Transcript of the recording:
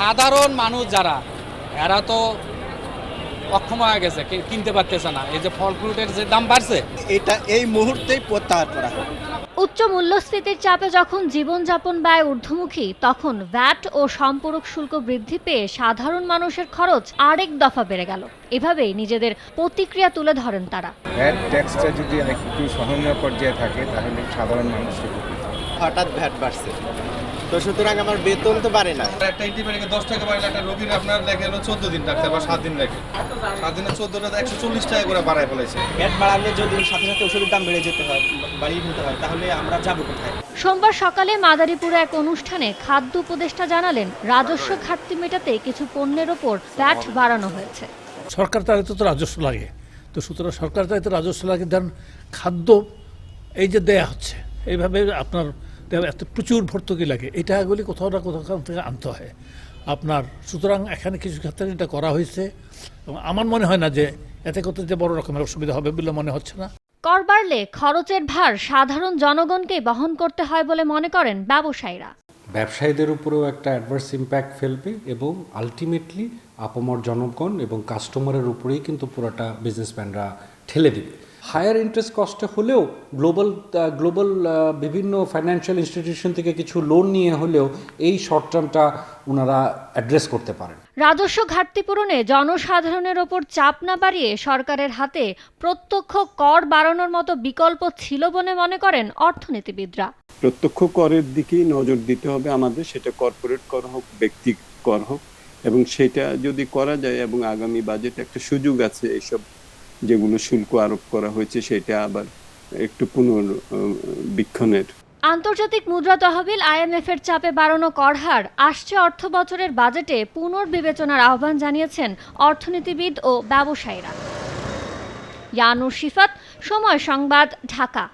সাধারণ মানুষ যারা এরা তো অক্ষম হয়ে গেছে, কিনতে পারতেছে না। এই যে ফল ফ্রুটের যে দাম বাড়ছে, এটা এই মুহূর্তেই প্রত্যাহার করা হবে। উচ্চ মূল্যস্ফীতির চাপে যখন জীবনযাপন ব্যয় ঊর্ধ্বমুখী, তখন ভ্যাট ও সম্পূরক শুল্ক বৃদ্ধি পেয়ে সাধারণ মানুষের খরচ আরেক দফা বেড়ে গেল। এভাবেই নিজেদের প্রতিক্রিয়া তুলে ধরেন তারা। ভ্যাট ট্যাক্সটা যদি একটু সহনীয় পর্যায়ে থাকে তাহলে সাধারণ মানুষ হঠাৎ ভ্যাট বাড়ছে, তো সুতরাং আমার বেতন তো বাড়ে না। একটা অ্যান্টিবায়োটিকে 10 টাকা বাড়লে একটা রোগীর আপনার দেখে হলো 14 দিন ডাক্তার বা 7 দিন লাগে, 7 দিনে 14টা 140 টাকা করে বাড়ায় ফেলেছে। ভ্যাট বাড়ালে যদি সাথে সাথে ওষুধের দাম বেড়ে যেতে হয়, বাড়িয়ে নিতে হয়, তাহলে আমরা যাবো কোথায়? সোমবার সকালে মাদারীপুরে এক অনুষ্ঠানে খাদ্য উপদেষ্টা জানালেন, রাজস্ব ঘাটতি মেটাতে কিছু পণ্যের ওপর ভ্যাট বাড়ানো হয়েছে। সরকার তার তো রাজস্ব লাগে, তো সুতরাং সরকার তার রাজস্ব লাগে, ধরেন খাদ্য এই যে দেয়া হচ্ছে এইভাবে আপনার এত প্রচুর ভর্তুকি লাগে, এটাগুলি কোথাও না কোথাও থেকে আনতে হয় আপনার। সুতরাং এখানে কিছু ক্ষেত্রে এটা করা হয়েছে এবং আমার মনে হয় না যে এতে করতে যে বড় রকমের অসুবিধা হবে বলে মনে হচ্ছে না। কর বাড়লে খরচের ভার সাধারণ জনগণকে বহন করতে হয় বলে মনে করেন ব্যবসায়ীরা। ব্যবসায়ীদের উপরেও একটা অ্যাডভার্স ইম্প্যাক্ট ফেলবে এবং আলটিমেটলি আপামর জনগণ এবং কাস্টমারের উপরেই কিন্তু পুরোটা বিজনেসম্যানরা ঠেলে দিবে। হায়ার ইন্টারেস্ট কস্টে হলেও গ্লোবাল বিভিন্ন ফাইন্যান্সিয়াল ইনস্টিটিউশন থেকে কিছু লোন নিয়ে হলেও এই শর্ট টার্মটা ওনারা অ্যাড্রেস করতে পারেন। রাজস্ব ঘাটতি পূরণে জনসাধারণের ওপর চাপ না বাড়িয়ে সরকারের হাতে প্রত্যক্ষ কর বাড়ানোর মতো বিকল্প ছিল বলে মনে করেন অর্থনীতিবিদরা। প্রত্যক্ষ করের দিকেই নজর দিতে হবে আমাদের, সেটা কর্পোরেট কর হোক, ব্যক্তি কর হোক, এবং সেটা যদি করা যায় এবং আগামী বাজেটে একটা সুযোগ আছে এইসব যেগুলো শুল্ক আরোপ করা হয়েছে সেটা আবার একটু পুনর্বীক্ষণের। আন্তর্জাতিক মুদ্রা তহবিল IMF এর চাপে বাড়ানো কর হার আসছে অর্থ বছরের বাজেটে পুনর্বিবেচনার আহ্বান জানিয়েছেন অর্থনীতিবিদ ও ব্যবসায়ীরা। ইয়ানুর শিফাত, সময় সংবাদ, ঢাকা।